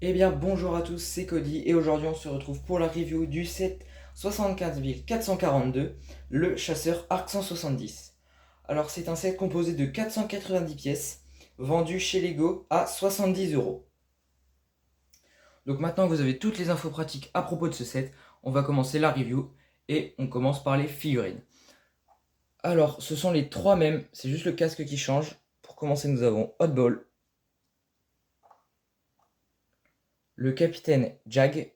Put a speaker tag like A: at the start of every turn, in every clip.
A: Eh bien bonjour à tous, c'est Cody et aujourd'hui on se retrouve pour la review du set 75442, le chasseur Arc 170. Alors c'est un set composé de 490 pièces, vendu chez Lego à 70 €. Donc maintenant que vous avez toutes les infos pratiques à propos de ce set, on va commencer la review et on commence par les figurines. Alors ce sont les trois mêmes, c'est juste le casque qui change. Pour commencer nous avons Hotball, le capitaine Jag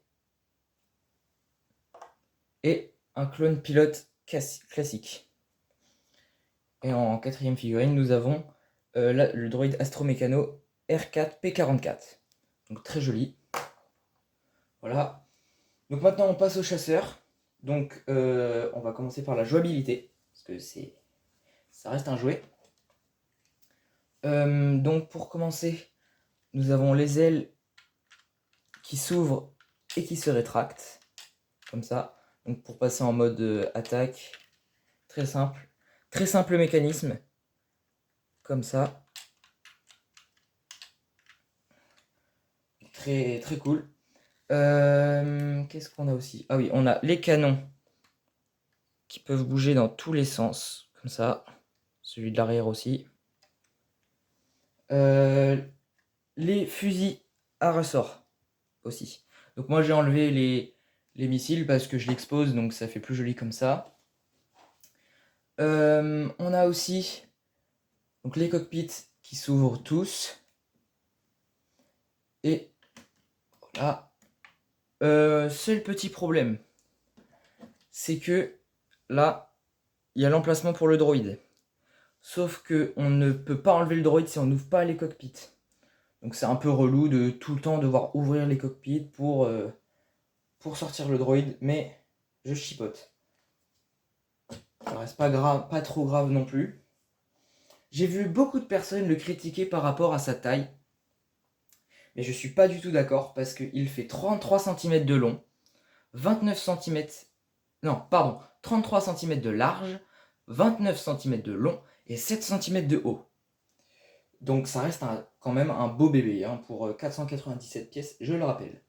A: et un clone pilote classique. Et en quatrième figurine, nous avons le droïde Astromécano R4P44. Donc très joli. Voilà. Donc maintenant on passe au chasseur. Donc on va commencer par la jouabilité. Parce que ça reste un jouet. Donc pour commencer, nous avons les ailes qui s'ouvrent et qui se rétractent. Comme ça. Donc pour passer en mode attaque. Très simple. Très simple mécanisme. Comme ça. Très, très cool. Qu'est-ce qu'on a aussi? Ah oui, on a les canons qui peuvent bouger dans tous les sens, comme ça. Celui de l'arrière aussi. Les fusils à ressort aussi. Donc moi j'ai enlevé les missiles parce que je l'expose, donc ça fait plus joli comme ça. On a aussi donc les cockpits qui s'ouvrent tous. Et voilà. Seul petit problème, c'est que là, il y a l'emplacement pour le droïde. Sauf que on ne peut pas enlever le droïde si on n'ouvre pas les cockpits. Donc c'est un peu relou de tout le temps devoir ouvrir les cockpits pour sortir le droïde, mais je chipote. Ça reste pas grave, pas trop grave non plus. J'ai vu beaucoup de personnes le critiquer par rapport à sa taille, mais je suis pas du tout d'accord parce qu'il fait 33 cm de long, 29 cm... Non, pardon, 33 cm de large, 29 cm de long et 7 cm de haut. Donc ça reste quand même un beau bébé pour 497 pièces, je le rappelle.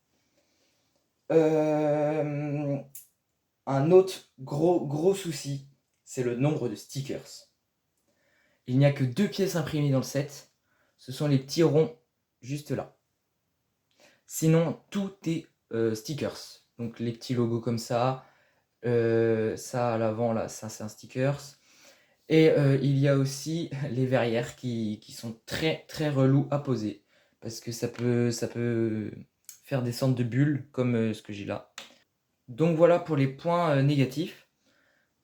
A: Un autre gros souci, c'est le nombre de stickers. Il n'y a que 2 pièces imprimées dans le set, ce sont les petits ronds juste là. Sinon, tout est stickers. Donc les petits logos comme ça, ça à l'avant là, ça c'est un stickers. Et il y a aussi les verrières qui sont très très relous à poser. Parce que ça peut faire des sortes de bulles comme ce que j'ai là. Donc voilà pour les points négatifs.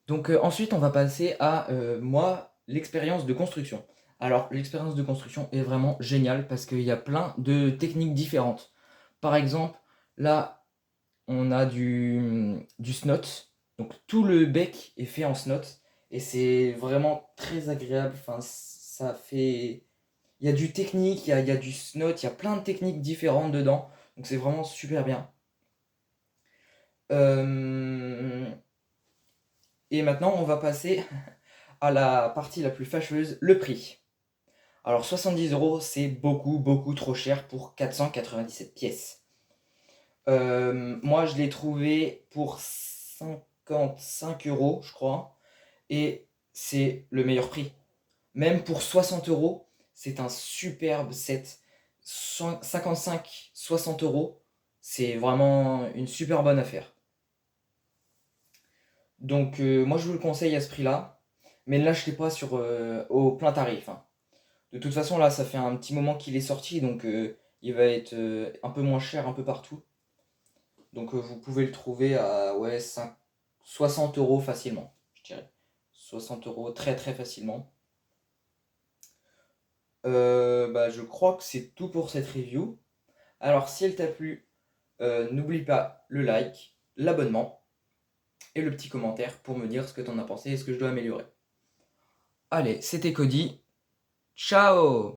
A: Donc ensuite on va passer à moi l'expérience de construction. Alors l'expérience de construction est vraiment géniale parce qu'il y a plein de techniques différentes. Par exemple, là on a du snot. Donc tout le bec est fait en snot. Et c'est vraiment très agréable. Enfin, ça fait. Il y a du technique, il y a du snot, il y a plein de techniques différentes dedans. Donc c'est vraiment super bien. Et maintenant, on va passer à la partie la plus fâcheuse, le prix. Alors 70 €, c'est beaucoup trop cher pour 497 pièces. Moi, je l'ai trouvé pour 55 €, je crois. Et c'est le meilleur prix. Même pour 60 €, c'est un superbe set. 55-60 €, c'est vraiment une super bonne affaire. Donc moi je vous le conseille à ce prix-là, mais ne l'achetez pas au plein tarif. De toute façon là ça fait un petit moment qu'il est sorti, donc il va être un peu moins cher un peu partout. Donc vous pouvez le trouver à 60 € facilement, je dirais. 60 € très très facilement. Je crois que c'est tout pour cette review. Alors si elle t'a plu, n'oublie pas le like, l'abonnement et le petit commentaire pour me dire ce que t'en as pensé et ce que je dois améliorer. Allez, c'était Cody. Ciao!